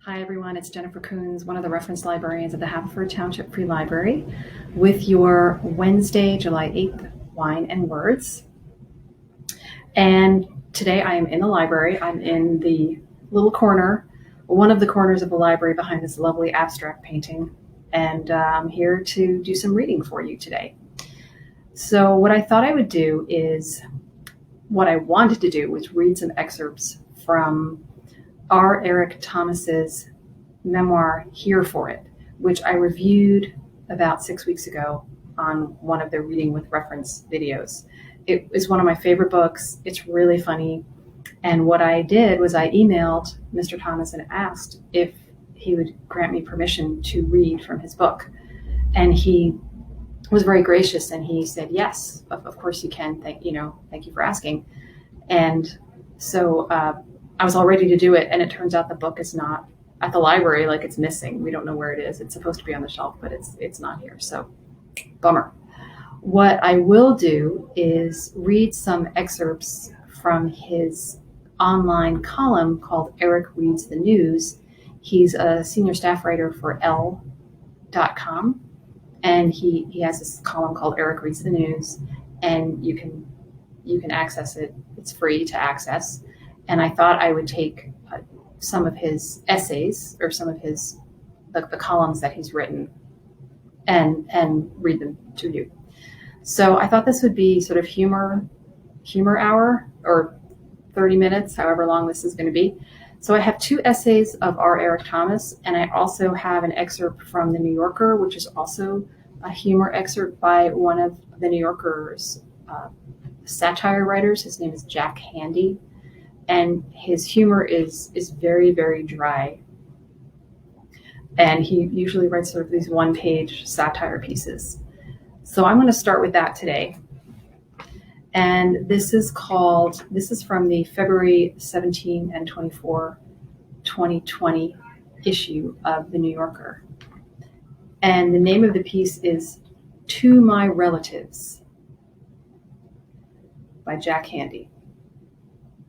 Hi everyone, it's Jennifer Coons, one of the reference librarians at the Haverford Township Free Library, with your Wednesday, July 8th Wine and Words. And today I am in the library. I'm in the little corner, one of the corners of the library behind this lovely abstract painting. And I'm here to do some reading for you today. So what I thought I would do is, what I wanted to do was read some excerpts from R. Eric Thomas's memoir, Here for It, which I reviewed about 6 weeks ago on one of the Reading with Reference videos. It is one of my favorite books. It's really funny. And what I did was I emailed Mr. Thomas and asked if he would grant me permission to read from his book. And he was very gracious and he said, yes, of course you can. Thank you for asking. And so I was all ready to do it. And it turns out the book is not at the library, like it's missing. We don't know where it is. It's supposed to be on the shelf, but it's not here. So bummer. What I will do is read some excerpts from his online column called Eric Reads the News. He's a senior staff writer for Elle.com, and he has this column called Eric Reads the News, and you can access it. It's free to access. And I thought I would take some of his essays or some of his the columns that he's written and read them to you. So I thought this would be sort of humor hour, or 30 minutes, however long this is going to be. So I have two essays of R. Eric Thomas, and I also have an excerpt from The New Yorker, which is also a humor excerpt by one of The New Yorker's satire writers. His name is Jack Handey, and his humor is very, very dry. And he usually writes sort of these one-page satire pieces. So I'm going to start with that today. And this is from the February 17 and 24, 2020 issue of The New Yorker. And the name of the piece is To My Relatives by Jack Handey.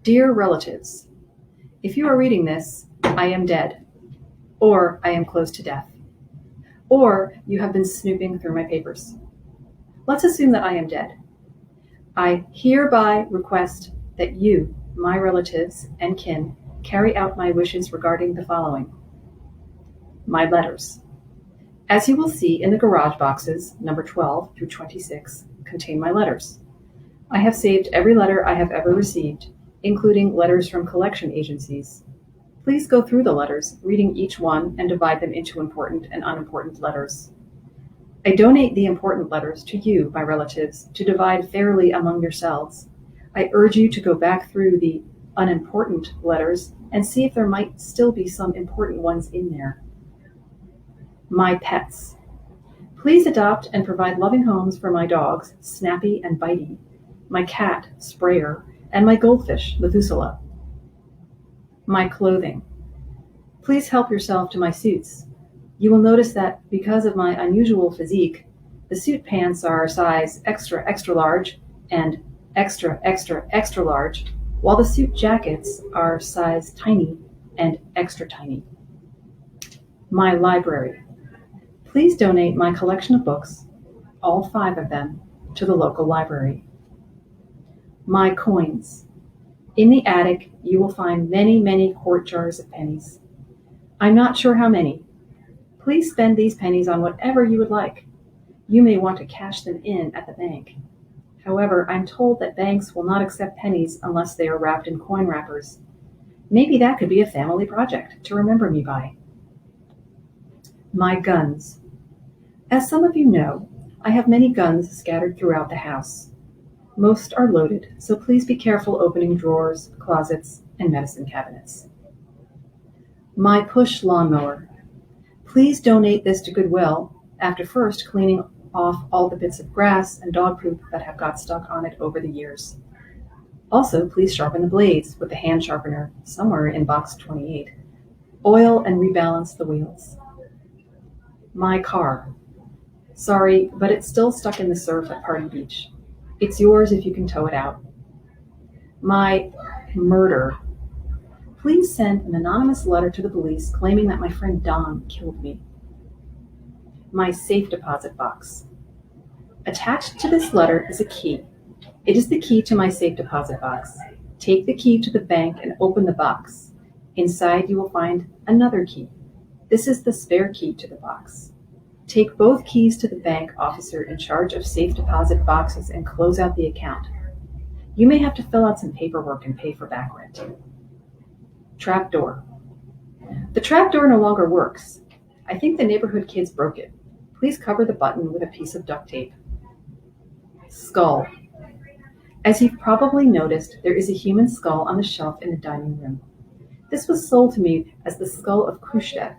Dear relatives, if you are reading this, I am dead, or I am close to death, or you have been snooping through my papers. Let's assume that I am dead. I hereby request that you, my relatives and kin, carry out my wishes regarding the following. My letters. As you will see in the garage boxes, number 12 through 26, contain my letters. I have saved every letter I have ever received, including letters from collection agencies. Please go through the letters, reading each one, and divide them into important and unimportant letters. I donate the important letters to you, my relatives, to divide fairly among yourselves. I urge you to go back through the unimportant letters and see if there might still be some important ones in there. My pets. Please adopt and provide loving homes for my dogs, Snappy and Bitey, my cat, Sprayer, and my goldfish, Methuselah. My clothing. Please help yourself to my suits. You will notice that because of my unusual physique, the suit pants are size extra, extra large and extra, extra, extra large, while the suit jackets are size tiny and extra tiny. My library. Please donate my collection of books, all 5 of them, to the local library. My coins. In the attic, you will find many, many quart jars of pennies. I'm not sure how many. Please spend these pennies on whatever you would like. You may want to cash them in at the bank. However, I'm told that banks will not accept pennies unless they are wrapped in coin wrappers. Maybe that could be a family project to remember me by. My guns. As some of you know, I have many guns scattered throughout the house. Most are loaded, so please be careful opening drawers, closets, and medicine cabinets. My push lawnmower. Please donate this to Goodwill after first cleaning off all the bits of grass and dog poop that have got stuck on it over the years. Also, please sharpen the blades with the hand sharpener somewhere in box 28. Oil and rebalance the wheels. My car. Sorry, but it's still stuck in the surf at Party Beach. It's yours if you can tow it out. My murder. Please send an anonymous letter to the police claiming that my friend Don killed me. My safe deposit box. Attached to this letter is a key. It is the key to my safe deposit box. Take the key to the bank and open the box. Inside you will find another key. This is the spare key to the box. Take both keys to the bank officer in charge of safe deposit boxes and close out the account. You may have to fill out some paperwork and pay for back rent. Trap door. The trap door no longer works. I think the neighborhood kids broke it. Please cover the button with a piece of duct tape. Skull. As you've probably noticed, there is a human skull on the shelf in the dining room. This was sold to me as the skull of Khrushchev,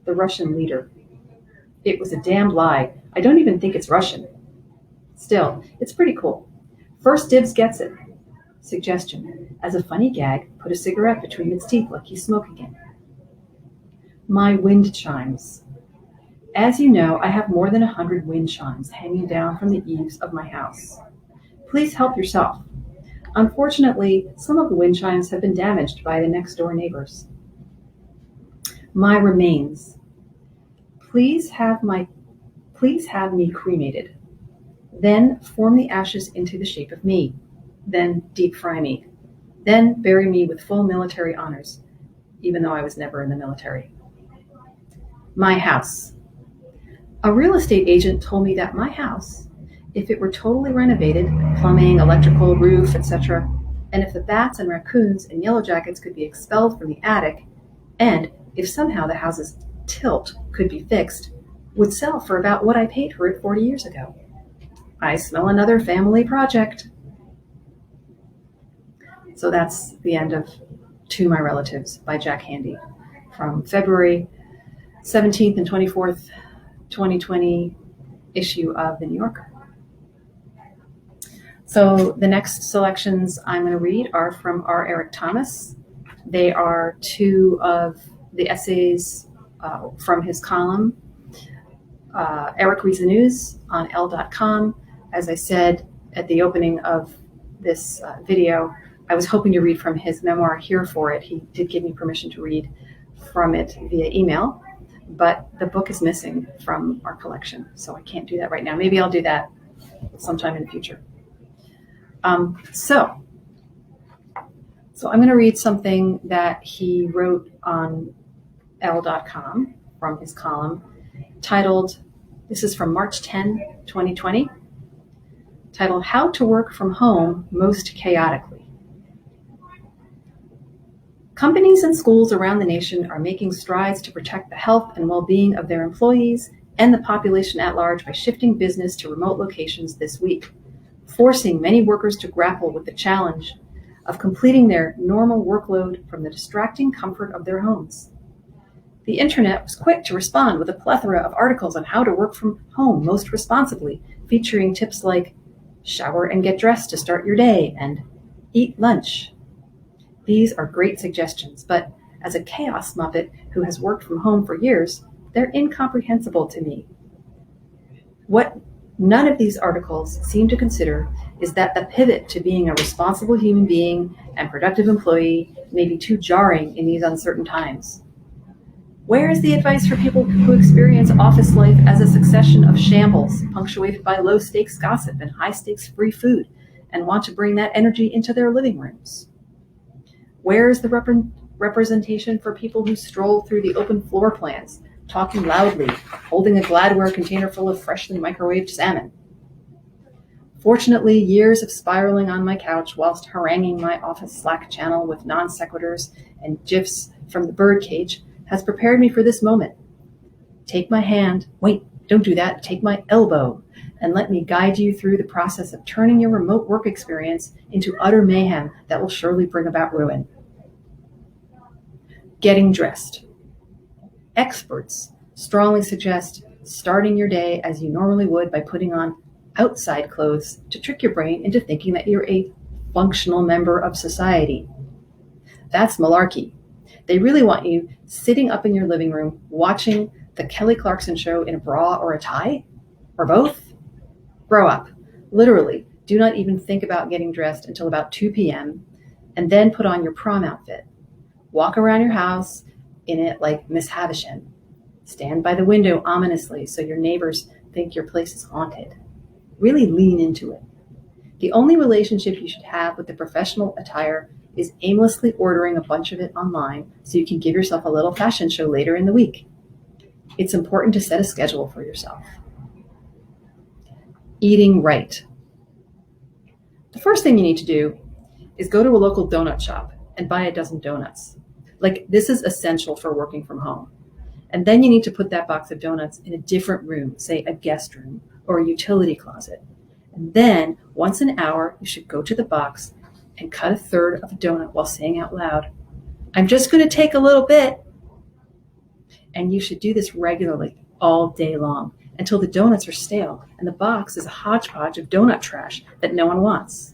the Russian leader. It was a damned lie. I don't even think it's Russian. Still, it's pretty cool. First dibs gets it. Suggestion. As a funny gag, put a cigarette between its teeth like he's smoking it. My wind chimes. As you know, I have more than 100 wind chimes hanging down from the eaves of my house. Please help yourself. Unfortunately, some of the wind chimes have been damaged by the next door neighbors. My remains. Please have me cremated. Then form the ashes into the shape of me. Then deep fry me. Then bury me with full military honors, even though I was never in the military. My house. A real estate agent told me that my house, if it were totally renovated, plumbing, electrical, roof, etc., and if the bats and raccoons and yellow jackets could be expelled from the attic, and if somehow the house's tilt could be fixed, would sell for about what I paid for it 40 years ago. I smell another family project. So that's the end of To My Relatives by Jack Handey from February 17th and 24th, 2020 issue of The New Yorker. So the next selections I'm going to read are from R. Eric Thomas. They are two of the essays from his column, Eric Reads the News on Elle.com. As I said at the opening of this video, I was hoping to read from his memoir, Here For It. He did give me permission to read from it via email, but the book is missing from our collection, so I can't do that right now. Maybe I'll do that sometime in the future. So I'm going to read something that he wrote on Elle.com from his column titled, this is from March 10, 2020, titled How to Work from Home Most Chaotically. Companies and schools around the nation are making strides to protect the health and well-being of their employees and the population at large by shifting business to remote locations this week, forcing many workers to grapple with the challenge of completing their normal workload from the distracting comfort of their homes. The internet was quick to respond with a plethora of articles on how to work from home most responsibly, featuring tips like shower and get dressed to start your day and eat lunch. These are great suggestions, but as a chaos muppet who has worked from home for years, they're incomprehensible to me. What none of these articles seem to consider is that the pivot to being a responsible human being and productive employee may be too jarring in these uncertain times. Where is the advice for people who experience office life as a succession of shambles, punctuated by low-stakes gossip and high-stakes free food, and want to bring that energy into their living rooms? Where is the representation for people who stroll through the open floor plans, talking loudly, holding a Gladware container full of freshly microwaved salmon? Fortunately, years of spiraling on my couch whilst haranguing my office Slack channel with non sequiturs and gifs from the birdcage has prepared me for this moment. Take my hand, wait, don't do that, take my elbow, and let me guide you through the process of turning your remote work experience into utter mayhem that will surely bring about ruin. Getting dressed. Experts strongly suggest starting your day as you normally would by putting on outside clothes to trick your brain into thinking that you're a functional member of society. That's malarkey. They really want you sitting up in your living room watching the Kelly Clarkson show in a bra or a tie, or both. Grow up. Literally, do not even think about getting dressed until about 2 p.m. and then put on your prom outfit. Walk around your house in it like Miss Havisham. Stand by the window ominously so your neighbors think your place is haunted. Really lean into it. The only relationship you should have with the professional attire is aimlessly ordering a bunch of it online so you can give yourself a little fashion show later in the week. It's important to set a schedule for yourself. Eating right. The first thing you need to do is go to a local donut shop and buy a dozen donuts. Like, this is essential for working from home. And then you need to put that box of donuts in a different room, say a guest room or a utility closet. And then once an hour, you should go to the box and cut a third of a donut while saying out loud, "I'm just going to take a little bit." And you should do this regularly all day long until the donuts are stale and the box is a hodgepodge of donut trash that no one wants.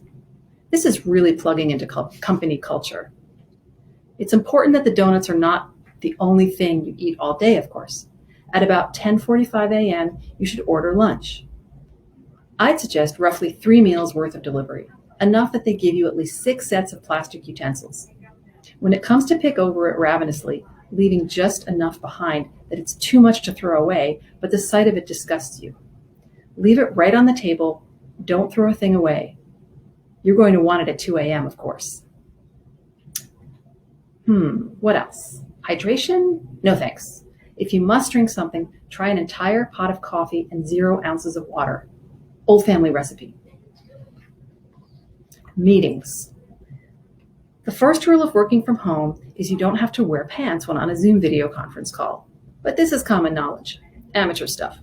This is really plugging into company culture. It's important that the donuts are not the only thing you eat all day, of course. At about 10:45 a.m., you should order lunch. I'd suggest roughly 3 meals worth of delivery, enough that they give you at least 6 sets of plastic utensils. When it comes to pick over it ravenously, leaving just enough behind that it's too much to throw away, but the sight of it disgusts you. Leave it right on the table. Don't throw a thing away. You're going to want it at 2 a.m., of course. What else? Hydration? No thanks. If you must drink something, try an entire pot of coffee and 0 ounces of water. Old family recipe. Meetings. The first rule of working from home is you don't have to wear pants when on a Zoom video conference call. But this is common knowledge, amateur stuff.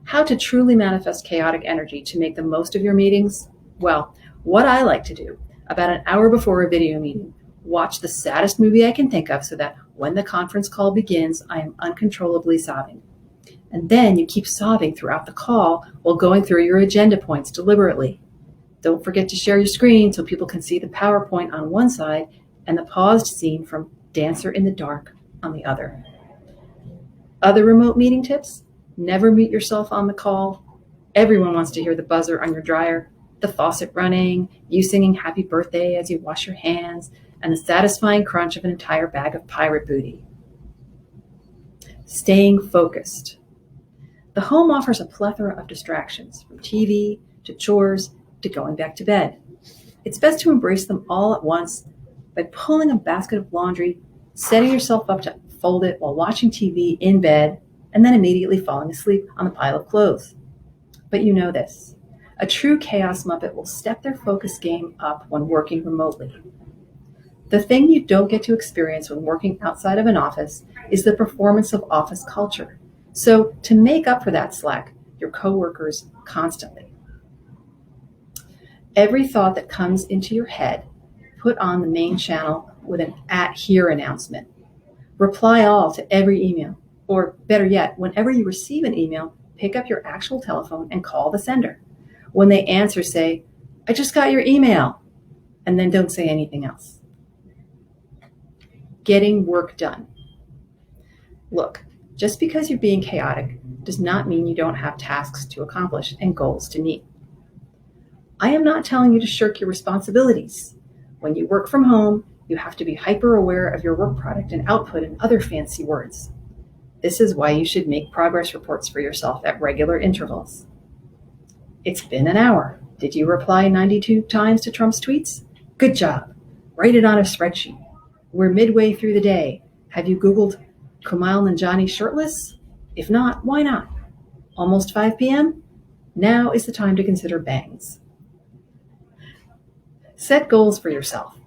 How to truly manifest chaotic energy to make the most of your meetings? Well, what I like to do, about an hour before a video meeting, watch the saddest movie I can think of so that when the conference call begins, I am uncontrollably sobbing. And then you keep sobbing throughout the call while going through your agenda points deliberately. Don't forget to share your screen so people can see the PowerPoint on one side and the paused scene from Dancer in the Dark on the other. Other remote meeting tips? Never mute yourself on the call. Everyone wants to hear the buzzer on your dryer, the faucet running, you singing happy birthday as you wash your hands, and the satisfying crunch of an entire bag of pirate booty. Staying focused. The home offers a plethora of distractions, from TV to chores to going back to bed. It's best to embrace them all at once by pulling a basket of laundry, setting yourself up to fold it while watching TV in bed, and then immediately falling asleep on the pile of clothes. But you know this. A true chaos Muppet will step their focus game up when working remotely. The thing you don't get to experience when working outside of an office is the performance of office culture. So to make up for that slack, your coworkers constantly. Every thought that comes into your head, put on the main channel with an @here announcement. Reply all to every email. Or better yet, whenever you receive an email, pick up your actual telephone and call the sender. When they answer, say, "I just got your email," and then don't say anything else. Getting work done. Look, just because you're being chaotic does not mean you don't have tasks to accomplish and goals to meet. I am not telling you to shirk your responsibilities. When you work from home, you have to be hyper aware of your work product and output and other fancy words. This is why you should make progress reports for yourself at regular intervals. It's been an hour. Did you reply 92 times to Trump's tweets? Good job. Write it on a spreadsheet. We're midway through the day. Have you Googled Kumail Nanjiani shirtless? If not, why not? Almost 5 p.m.? Now is the time to consider bangs. Set goals for yourself.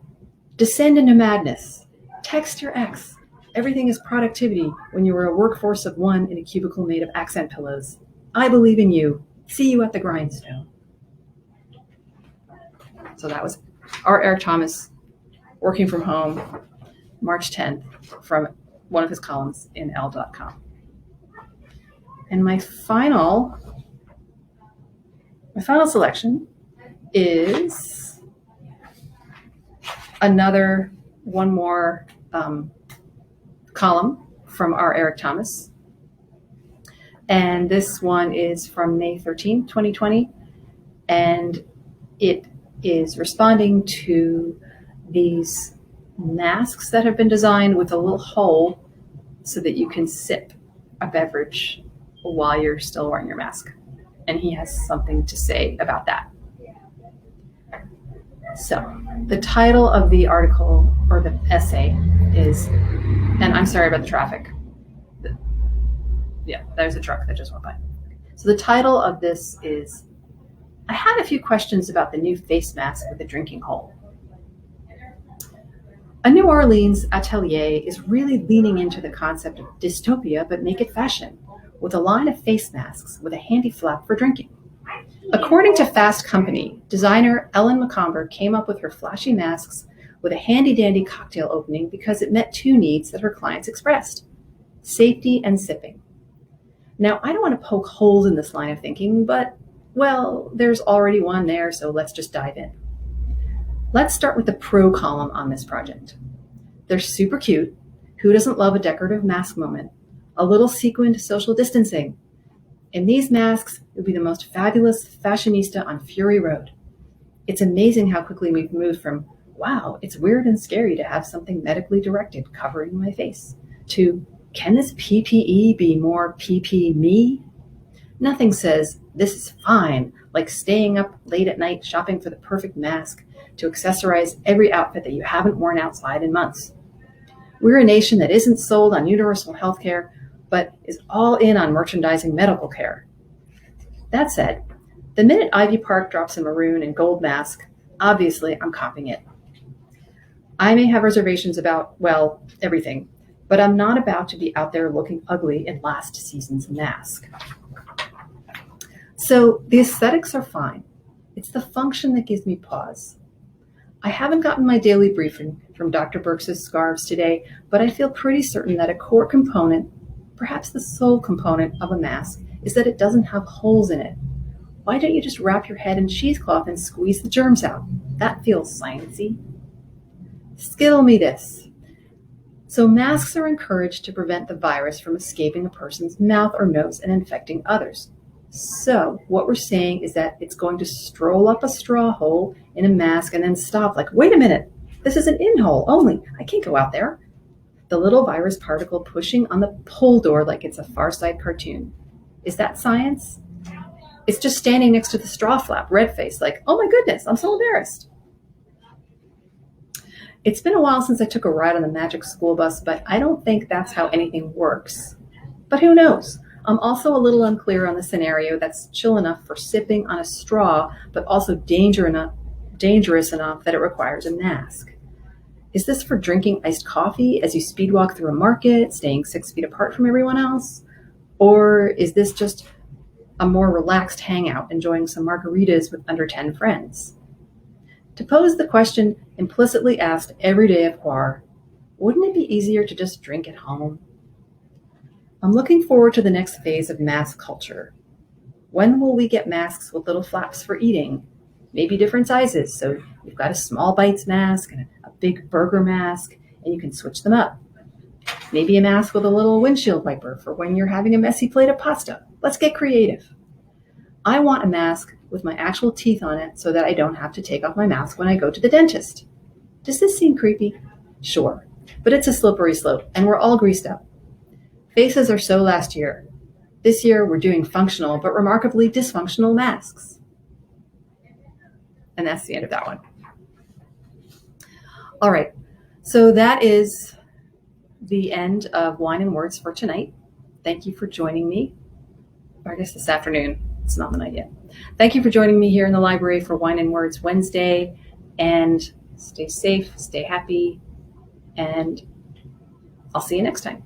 Descend into madness. Text your ex. Everything is productivity when you are a workforce of one in a cubicle made of accent pillows. I believe in you. See you at the grindstone. So that was our Eric Thomas, working from home, March 10th, from one of his columns in Elle.com. And my final selection is one more column from our Eric Thomas. And this one is from May 13, 2020. And it is responding to these masks that have been designed with a little hole so that you can sip a beverage while you're still wearing your mask. And he has something to say about that. So the title of the article or the essay is, and I'm sorry about the traffic. Yeah, there's a truck that just went by. So the title of this is, I had a few questions about the new face mask with a drinking hole. A New Orleans atelier is really leaning into the concept of dystopia, but make it fashion, with a line of face masks with a handy flap for drinking. According to Fast Company, designer Ellen McComber came up with her flashy masks with a handy-dandy cocktail opening because it met two needs that her clients expressed: safety and sipping. Now, I don't want to poke holes in this line of thinking, but, well, there's already one there, so let's just dive in. Let's start with the pro column on this project. They're super cute. Who doesn't love a decorative mask moment? A little sequined social distancing. And these masks would be the most fabulous fashionista on Fury Road. It's amazing how quickly we've moved from, wow, it's weird and scary to have something medically directed covering my face, to, can this PPE be more PP me? Nothing says, this is fine, like staying up late at night shopping for the perfect mask to accessorize every outfit that you haven't worn outside in months. We're a nation that isn't sold on universal health care, but is all in on merchandising medical care. That said, the minute Ivy Park drops a maroon and gold mask, obviously I'm copying it. I may have reservations about, well, everything, but I'm not about to be out there looking ugly in last season's mask. So the aesthetics are fine. It's the function that gives me pause. I haven't gotten my daily briefing from Dr. Birx's scarves today, but I feel pretty certain that a core component, perhaps the sole component of a mask, is that it doesn't have holes in it. Why don't you just wrap your head in cheesecloth and squeeze the germs out? That feels sciencey. Skill me this. So masks are encouraged to prevent the virus from escaping a person's mouth or nose and infecting others. So what we're saying is that it's going to stroll up a straw hole in a mask and then stop like, wait a minute, this is an in-hole only. I can't go out there. The little virus particle pushing on the pull door like it's a Far Side cartoon. Is that science? It's just standing next to the straw flap, red face, like, oh my goodness, I'm so embarrassed. It's been a while since I took a ride on the Magic School Bus, but I don't think that's how anything works. But who knows? I'm also a little unclear on the scenario that's chill enough for sipping on a straw, but also dangerous enough that it requires a mask. Is this for drinking iced coffee as you speed walk through a market, staying 6 feet apart from everyone else? Or is this just a more relaxed hangout, enjoying some margaritas with under 10 friends? To pose the question implicitly asked every day of Quar, wouldn't it be easier to just drink at home? I'm looking forward to the next phase of mask culture. When will we get masks with little flaps for eating? Maybe different sizes, so you've got a small bites mask and a big burger mask, and you can switch them up. Maybe a mask with a little windshield wiper for when you're having a messy plate of pasta. Let's get creative. I want a mask with my actual teeth on it so that I don't have to take off my mask when I go to the dentist. Does this seem creepy? Sure, but it's a slippery slope, and we're all greased up. Faces are so last year. This year, we're doing functional but remarkably dysfunctional masks. And that's the end of that one. All right, so that is the end of Wine and Words for tonight. Thank you for joining me. Or I guess this afternoon. It's not the night yet. Thank you for joining me here in the library for Wine and Words Wednesday. And stay safe, stay happy, and I'll see you next time.